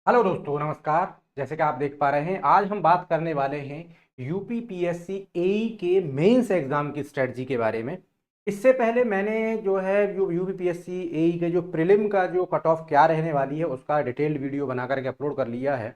Hello दोस्तों, नमस्कार। जैसे कि आप देख पा रहे हैं, आज हम बात करने वाले हैं यूपीपीएससी एई के मेंस एग्जाम की स्ट्रेटजी के बारे में। इससे पहले मैंने जो है यूपीपीएससी एई के जो प्रीलिम का जो कट ऑफ क्या रहने वाली है उसका डिटेल्ड वीडियो बना करके अपलोड कर लिया है।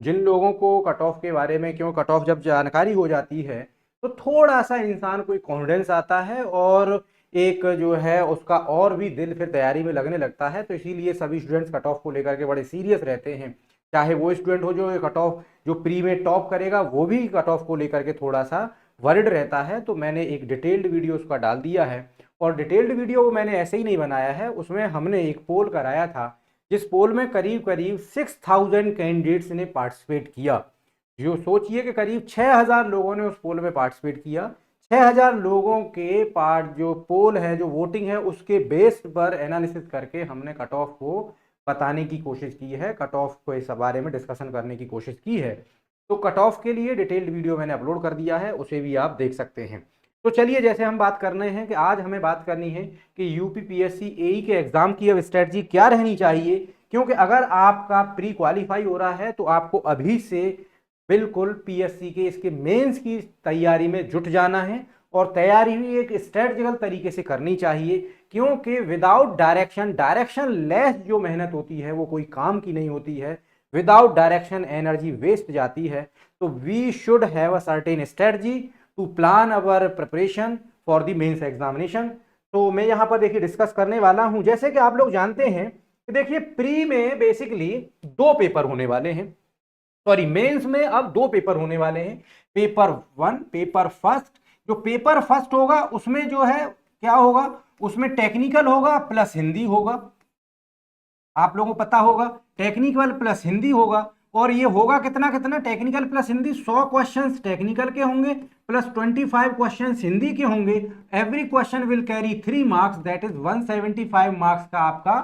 जिन लोगों को कट ऑफ के बारे में, क्यों कट ऑफ जब जानकारी हो जाती है तो थोड़ा सा इंसान को कॉन्फिडेंस आता है और एक जो है उसका और भी दिल फिर तैयारी में लगने लगता है। तो इसीलिए सभी स्टूडेंट्स कट ऑफ को लेकर के बड़े सीरियस रहते हैं। चाहे वो स्टूडेंट हो जो कट ऑफ जो प्री में टॉप करेगा, वो भी कट ऑफ को लेकर के थोड़ा सा वरिड रहता है। तो मैंने एक डिटेल्ड वीडियो उसका डाल दिया है। और डिटेल्ड वीडियो वो मैंने ऐसे ही नहीं बनाया है, उसमें हमने एक पोल कराया था जिस पोल में करीब करीब 6000 कैंडिडेट्स ने पार्टिसिपेट किया। जो सोचिए कि करीब 6000 लोगों ने उस पोल में पार्टिसिपेट किया। 6000 लोगों के पार्ट जो पोल है, जो वोटिंग है, उसके बेस पर एनालिसिस करके हमने कट ऑफ को बताने की कोशिश की है, कट ऑफ को इस बारे में डिस्कशन करने की कोशिश की है। तो कट ऑफ के लिए डिटेल्ड वीडियो मैंने अपलोड कर दिया है, उसे भी आप देख सकते हैं। तो चलिए, जैसे हम बात कर रहे हैं कि आज हमें बात करनी है कि यूपीपीएससी एई के एग्जाम की अब स्ट्रेटजी क्या रहनी चाहिए। क्योंकि अगर आपका प्री क्वालिफाई हो रहा है तो आपको अभी से बिल्कुल पीएससी के इसके मेंस की तैयारी में जुट जाना है। और तैयारी भी एक स्ट्रेटजिकल तरीके से करनी चाहिए, क्योंकि विदाउट डायरेक्शन, डायरेक्शन लेस जो मेहनत होती है वो कोई काम की नहीं होती है। विदाउट डायरेक्शन एनर्जी वेस्ट जाती है। तो we should have a certain strategy to plan our preparation for the mains examination. तो मैं यहाँ पर देखिए डिस्कस करने वाला हूँ। जैसे कि आप लोग जानते हैं कि देखिए प्री में बेसिकली दो पेपर होने वाले हैं। सॉरी, मेंस में अब दो पेपर होने वाले हैं। Paper one, paper first. जो पेपर फर्स्ट होगा उसमें जो है क्या होगा, उसमें टेक्निकल होगा प्लस हिंदी होगा। आप लोगों को पता होगा टेक्निकल प्लस हिंदी होगा। और ये होगा कितना कितना, technical plus Hindi 100 questions technical के होंगे प्लस 25 क्वेश्चंस हिंदी के होंगे। Every question will carry 3 marks, that is 175 marks का आपका,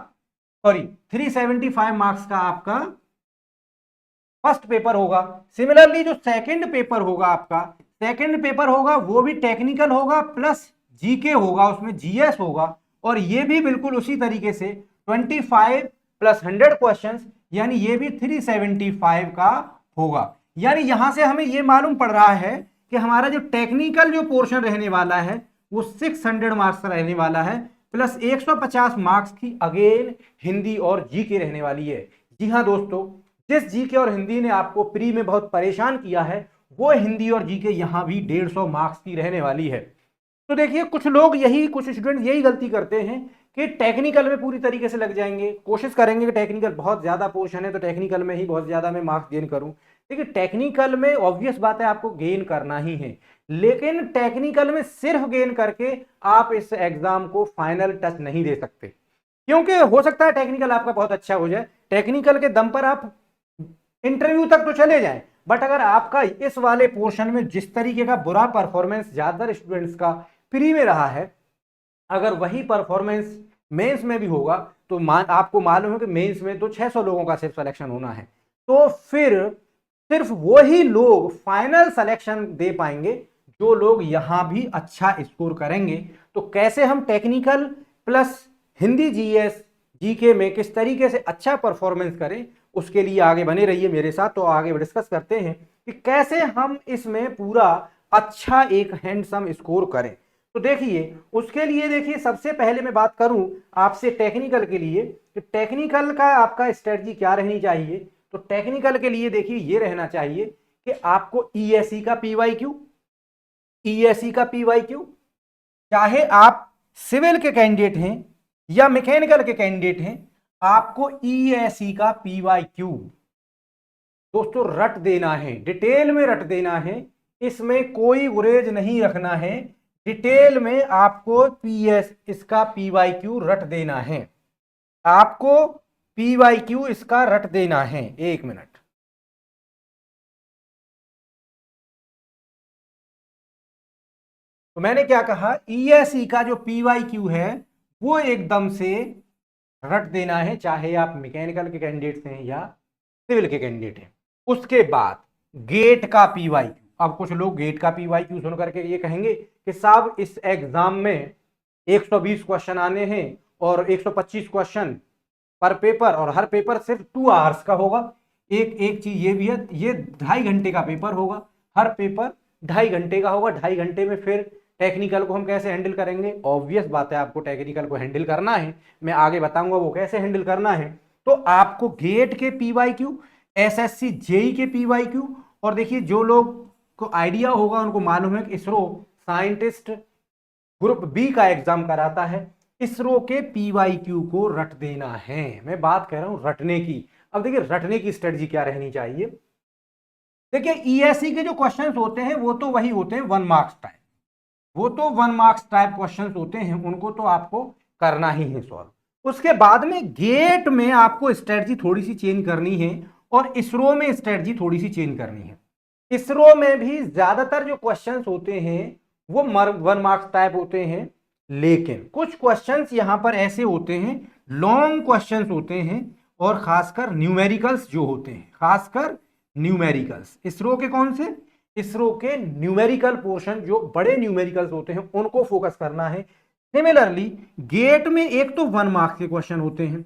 सॉरी 375 मार्क्स का आपका फर्स्ट पेपर होगा। सिमिलरली जो सेकंड पेपर होगा आपका, सेकंड पेपर होगा वो भी टेक्निकल होगा प्लस जीके होगा, उसमें जीएस होगा। और ये भी बिल्कुल उसी तरीके से 25 प्लस 100 क्वेश्चंस, यानी ये भी 375 का होगा। यानी यहां से हमें ये मालूम पड़ रहा है कि हमारा जो टेक्निकल जो पोर्शन रहने वाला है वो 600 मार्क्स का रहने वाला है, प्लस 150 मार्क्स की अगेन हिंदी और जीके रहने वाली है। जी हाँ दोस्तों, जिस जीके और हिंदी ने आपको प्री में बहुत परेशान किया है, वो हिंदी और जीके यहां भी 150 मार्क्स की रहने वाली है। तो देखिए, कुछ स्टूडेंट यही गलती करते हैं कि टेक्निकल में पूरी तरीके से लग जाएंगे, कोशिश करेंगे कि टेक्निकल बहुत ज्यादा पोर्शन है तो टेक्निकल में ही बहुत ज्यादा मैं मार्क्स गेन करूं। देखिए, टेक्निकल में ऑब्वियस बात है आपको गेन करना ही है, लेकिन टेक्निकल में सिर्फ गेन करके आप इस एग्जाम को फाइनल टच नहीं दे सकते। क्योंकि हो सकता है टेक्निकल आपका बहुत अच्छा हो जाए, टेक्निकल के दम पर आप इंटरव्यू तक तो चले जाएं, बट अगर आपका इस वाले पोर्शन में जिस तरीके का बुरा परफॉर्मेंस ज्यादातर स्टूडेंट्स का प्री में रहा है, अगर वही परफॉर्मेंस मेंस में भी होगा तो आपको मालूम है कि मेंस में तो 600 लोगों का सिर्फ सिलेक्शन होना है। तो फिर सिर्फ वही लोग फाइनल सिलेक्शन दे पाएंगे जो लोग यहां भी अच्छा स्कोर करेंगे। तो कैसे हम technical plus Hindi GS GK में किस तरीके से अच्छा परफॉर्मेंस करें, उसके लिए आगे बने रहिए मेरे साथ। तो आगे डिस्कस करते हैं कि कैसे हम इसमें पूरा अच्छा एक हैंडसम स्कोर करें। तो देखिए, उसके लिए देखिए सबसे पहले मैं बात करूं आपसे टेक्निकल के लिए कि टेक्निकल का आपका स्ट्रेटजी क्या रहनी चाहिए। तो टेक्निकल के लिए देखिए ये रहना चाहिए कि आपको ईएसई का पीवाई क्यू, ईएसई का पीवाई क्यू, चाहे आप सिविल के कैंडिडेट हैं या मैकेनिकल के कैंडिडेट हैं, आपको ईएसई का पीवाई क्यू दोस्तों रट देना है, डिटेल में रट देना है। इसमें कोई गुरेज नहीं रखना है, डिटेल में आपको पीएस इसका पीवाई क्यू रट देना है। आपको पीवाई क्यू इसका रट देना है। एक मिनट, तो मैंने क्या कहा, ईएसई का जो पीवाई क्यू है वो एकदम से रट देना है, चाहे आप मैकेनिकल के कैंडिडेट हैं या सिविल के कैंडिडेट हैं। उसके बाद गेट का पीवाई क्यू। अब कुछ लोग गेट का पीवाई क्यू सुन करके ये कहेंगे कि साहब इस एग्जाम में 120 क्वेश्चन आने हैं और 125 क्वेश्चन पर पेपर, और हर पेपर सिर्फ 2 आवर्स का होगा। एक एक चीज ये भी है, ये 2.5 घंटे का पेपर होगा, हर पेपर 2.5 घंटे का होगा। 2.5 घंटे में फिर टेक्निकल को हम कैसे हैंडल करेंगे, ऑब्वियस बात है आपको टेक्निकल को हैंडल करना है, मैं आगे बताऊंगा वो कैसे हैंडल करना है। तो आपको गेट के पीवाईक्यू, एसएससी जेई के पीवाईक्यू, और देखिए जो लोग को आइडिया होगा उनको मालूम है कि इसरो साइंटिस्ट ग्रुप बी का एग्जाम कराता है, इसरो के पीवाईक्यू को रट देना है। मैं बात कर रहा हूं रटने की। अब देखिए रटने की स्ट्रेटजी क्या रहनी चाहिए। देखिए ईएससी के जो क्वेश्चंस होते हैं वो तो वही होते हैं 1 मार्क्स टाइप, वो तो 1 मार्क्स टाइप क्वेश्चंस होते हैं, उनको तो आपको करना ही है सॉल्व। उसके बाद में गेट में आपको स्ट्रेटजी थोड़ी सी चेंज करनी है, और इसरो में स्ट्रेटजी थोड़ी सी चेंज करनी है। इसरो में भी ज्यादातर जो क्वेश्चंस होते हैं वो 1 मार्क्स टाइप होते हैं, लेकिन कुछ क्वेश्चंस यहां पर ऐसे होते हैं, लॉन्ग क्वेश्चंस होते हैं, और खासकर न्यूमेरिकल्स जो होते हैं, खासकर न्यूमेरिकल्स इसरो के कौन से, इसरो के न्यूमेरिकल पोर्शन जो बड़े न्यूमेरिकल्स होते हैं उनको फोकस करना है। सिमिलरली गेट में एक तो 1 मार्क्स के क्वेश्चन होते हैं,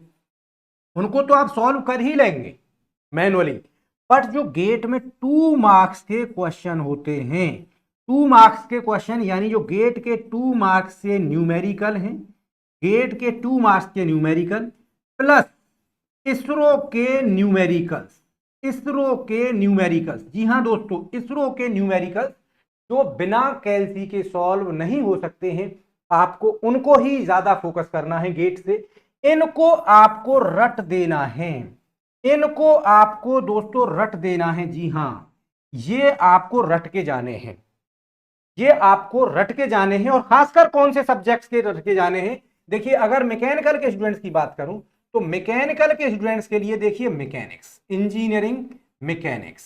उनको तो आप सॉल्व कर ही लेंगे मैनुअली, बट जो गेट में 2 मार्क्स के क्वेश्चन होते हैं, 2 मार्क्स के क्वेश्चन यानी जो गेट के 2 मार्क्स से न्यूमेरिकल हैं, गेट के 2 मार्क्स के न्यूमेरिकल प्लस इसरो के न्यूमेरिकल्स, इसरो के न्यूमेरिकल्स, जी हां दोस्तों इसरो के न्यूमेरिकल्स जो बिना कैलसी के सॉल्व नहीं हो सकते हैं, आपको उनको ही ज्यादा फोकस करना है गेट से। इनको आपको रट देना है, इनको आपको दोस्तों रट देना है, जी हां ये आपको रट के जाने हैं, ये आपको रट के जाने हैं। और खासकर कौन से सब्जेक्ट्स के रट के जाने हैं, देखिए अगर मैकेनिकल के स्टूडेंट्स की बात करूं तो मैकेनिकल के स्टूडेंट्स के लिए देखिए mechanics, engineering mechanics,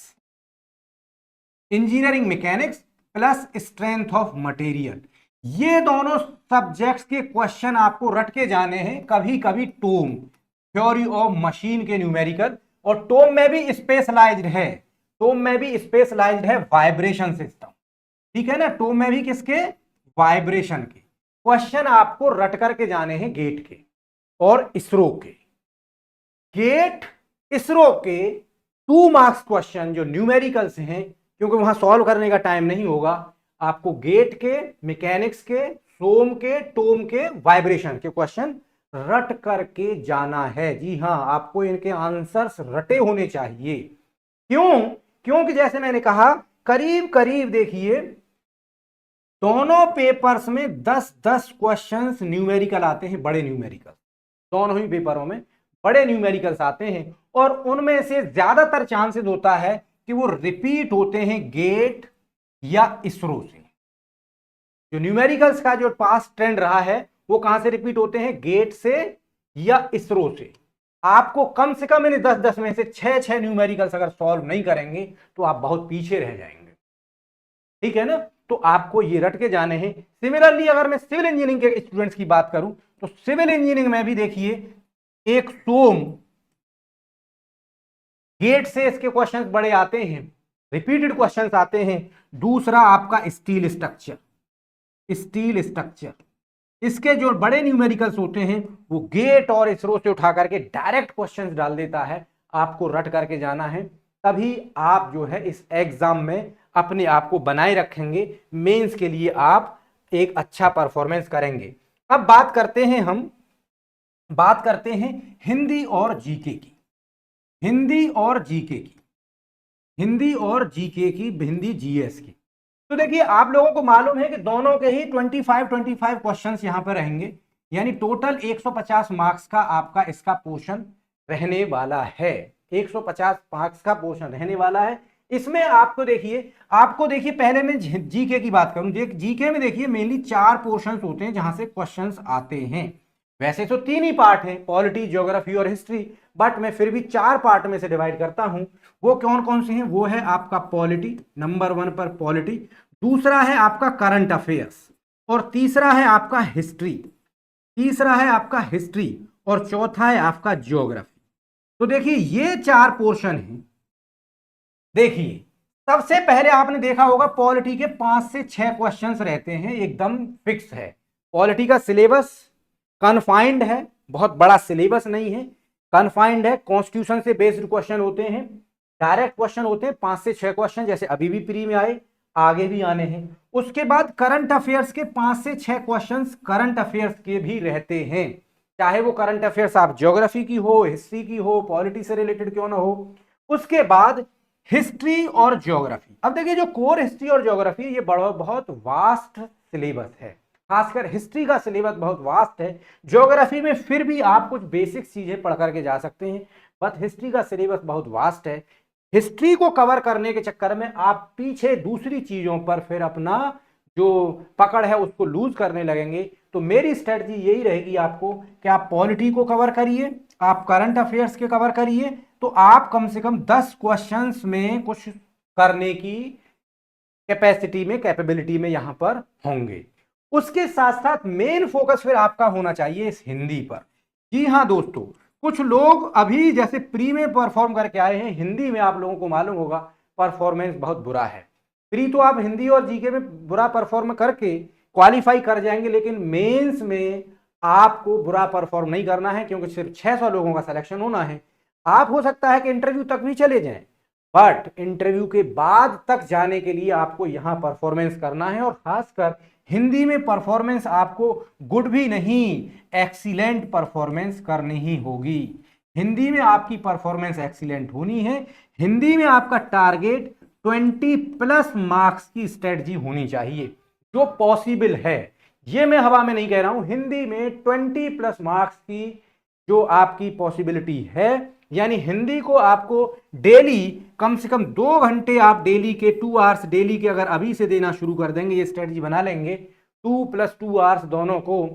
engineering mechanics plus strength of material, ये दोनों सब्जेक्ट्स के क्वेश्चन आपको रट के जाने हैं। कभी कभी टोम, थ्योरी ऑफ मशीन के न्यूमेरिकल, और टोम में भी स्पेशलाइज्ड है, टोम में भी स्पेशलाइज्ड है वाइब्रेशन सिस्टम, ठीक है ना, टोम में भी किसके, वाइब्रेशन के क्वेश्चन आपको रट करके जाने हैं गेट के और इसरो के। गेट इसरो के 2 मार्क्स क्वेश्चन जो न्यूमेरिकल्स हैं, क्योंकि वहां सॉल्व करने का टाइम नहीं होगा, आपको गेट के, मैकेनिक्स के, सोम के, टोम के, वाइब्रेशन के क्वेश्चन रट करके जाना है। जी हां आपको इनके आंसर्स रटे होने चाहिए। क्यों, क्योंकि जैसे मैंने कहा करीब करीब देखिए दोनों पेपर्स में 10-10 क्वेश्चंस न्यूमेरिकल आते हैं, बड़े न्यूमेरिकल, दोनों ही पेपरों में बड़े न्यूमेरिकल्स आते हैं, और उनमें से ज्यादातर चांसेस होता है कि वो रिपीट होते हैं गेट या इसरो से। जो न्यूमेरिकल्स का जो पास्ट ट्रेंड रहा है वो कहां से रिपीट होते हैं, गेट से या इसरो से। आपको कम से कम इन 10-10 में से 6-6 न्यूमेरिकल्स अगर सॉल्व नहीं करेंगे तो आप बहुत पीछे रह जाएंगे, ठीक है ना। तो आपको ये रट के जाने हैं। सिमिलरली अगर मैं सिविल इंजीनियरिंग के स्टूडेंट्स की बात करूं तो सिविल इंजीनियरिंग में भी देखिए एक सोम, गेट से इसके क्वेश्चंस बड़े आते हैं, रिपीटेड क्वेश्चंस आते हैं। दूसरा आपका स्टील स्ट्रक्चर, स्टील स्ट्रक्चर, इसके जो बड़े न्यूमेरिकल्स होते हैं वो गेट और इसरो से उठा करके डायरेक्ट क्वेश्चंस डाल देता है, आपको रट करके जाना है, तभी आप जो है इस एग्जाम में अपने आप को बनाए रखेंगे, मेंस के लिए आप एक अच्छा परफॉर्मेंस करेंगे। अब बात करते हैं हम, बात करते हैं हिंदी और जीके की, हिंदी और जीके की, हिंदी और जीके की, हिंदी जीएस की। तो देखिए आप लोगों को मालूम है कि दोनों के ही 25 क्वेश्चंस यहां पर रहेंगे, यानी टोटल 150 मार्क्स का आपका इसका पोर्शन रहने वाला है, 150 मार्क्स का पोर्शन रहने वाला है। इसमें आपको देखिए पहले मैं जीके की बात करूं, जीके में देखिए मेनली 4 पोर्शंस होते हैं जहां से क्वेश्चंस आते हैं। वैसे तो 3 ही पार्ट हैं, पॉलिटी, ज्योग्राफी और हिस्ट्री, बट मैं फिर भी 4 पार्ट में से डिवाइड करता हूं। वो कौन कौन से हैं, वो है आपका पॉलिटी, नंबर 1 पर पॉलिटी, दूसरा है आपका करंट अफेयर्स, और तीसरा है आपका हिस्ट्री, तीसरा है आपका हिस्ट्री, और चौथा है आपका ज्योग्राफी। तो देखिए ये 4 पोर्शन हैं। देखिए सबसे पहले आपने देखा होगा पॉलिटी के 5 से 6 क्वेश्चंस रहते हैं, एकदम फिक्स है। पॉलिटी का सिलेबस कन्फाइंड है, बहुत बड़ा सिलेबस नहीं है, कन्फाइंड है, कॉन्स्टिट्यूशन से बेस्ड क्वेश्चन होते हैं। डायरेक्ट क्वेश्चन होते हैं 5 से 6 क्वेश्चन, जैसे अभी भी प्री में आए, आगे भी आने हैं। उसके बाद करंट अफेयर्स के 5 से 6 क्वेश्चंस करंट अफेयर्स के भी रहते हैं, चाहे वो करंट अफेयर्स आप ज्योग्राफी की हो, हिस्ट्री की हो, पॉलिटी से रिलेटेड क्यों ना हो। उसके बाद हिस्ट्री और ज्योग्राफी। अब देखिए जो कोर हिस्ट्री और ज्योग्राफी ये बड़ा बहुत वास्ट सिलेबस है, खासकर हिस्ट्री का सिलेबस बहुत वास्ट है। ज्योग्राफी में फिर भी आप कुछ बेसिक चीजें पढ़ करके जा सकते हैं, बट हिस्ट्री का सिलेबस बहुत वास्ट है। हिस्ट्री को कवर करने के चक्कर में आप पीछे दूसरी चीजों पर फिर अपना जो पकड़ है उसको लूज करने लगेंगे। तो मेरी स्ट्रेटजी यही रहेगी आपको कि आप पॉलिटी को कवर करिए, आप करंट अफेयर्स के कवर करिए, तो आप कम से कम 10 क्वेश्चंस में कुछ करने की कैपेसिटी में, कैपेबिलिटी में यहां पर होंगे। उसके साथ साथ मेन फोकस फिर आपका होना चाहिए इस हिंदी पर। जी हाँ दोस्तों, कुछ लोग अभी जैसे प्री में परफॉर्म करके आए हैं, हिंदी में आप लोगों को मालूम होगा परफॉर्मेंस बहुत बुरा है। प्री तो आप हिंदी और जीके में बुरा परफॉर्म करके क्वालिफाई कर जाएंगे, लेकिन मेंस में आपको बुरा परफॉर्म नहीं करना है, क्योंकि सिर्फ 600 लोगों का सिलेक्शन होना है। आप हो सकता है कि इंटरव्यू तक भी चले जाएं, बट इंटरव्यू के बाद तक जाने के लिए आपको यहां परफॉर्मेंस करना है, और खासकर हिंदी में परफॉर्मेंस आपको गुड भी नहीं, एक्सीलेंट परफॉर्मेंस करनी ही होगी। हिंदी में आपकी परफॉर्मेंस एक्सीलेंट होनी है। हिंदी में आपका टारगेट 20+ मार्क्स की स्ट्रेटजी होनी चाहिए, जो पॉसिबल है। ये मैं हवा में नहीं कह रहा हूं, हिंदी में 20+ मार्क्स की जो आपकी पॉसिबिलिटी है, यानी हिंदी को आपको डेली कम से कम 2 घंटे, आप डेली के 2 आवर्स डेली के अगर अभी से देना शुरू कर देंगे, ये स्ट्रेटजी बना लेंगे 2 + 2 आवर्स दोनों को,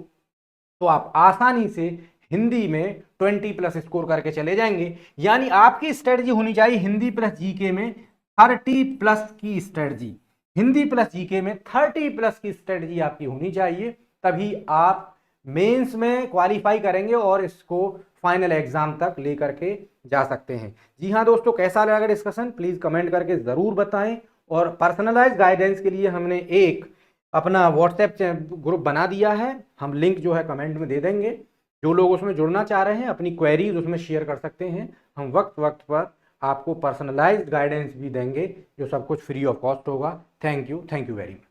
तो आप आसानी से हिंदी में 20+ स्कोर करके चले जाएंगे। यानी आपकी स्ट्रेटजी होनी चाहिए हिंदी प्लस जीके में 30+ की स्ट्रेटजी, हिंदी प्लस जीके में 30+ की स्ट्रेटजी आपकी होनी चाहिए, तभी आप मेंस में क्वालिफाई करेंगे और इसको फाइनल एग्जाम तक लेकर के जा सकते हैं। जी हाँ दोस्तों, कैसा लगा डिस्कशन प्लीज कमेंट करके जरूर बताएं। और पर्सनलाइज गाइडेंस के लिए हमने एक अपना व्हाट्सएप ग्रुप बना दिया है, हम लिंक जो है कमेंट में दे देंगे। जो लोग उसमें जुड़ना चाह रहे हैं अपनी क्वेरीज उसमें शेयर कर सकते हैं, हम वक्त वक्त पर आपको पर्सनलाइज्ड गाइडेंस भी देंगे, जो सब कुछ फ्री ऑफ कॉस्ट होगा। Thank you very much.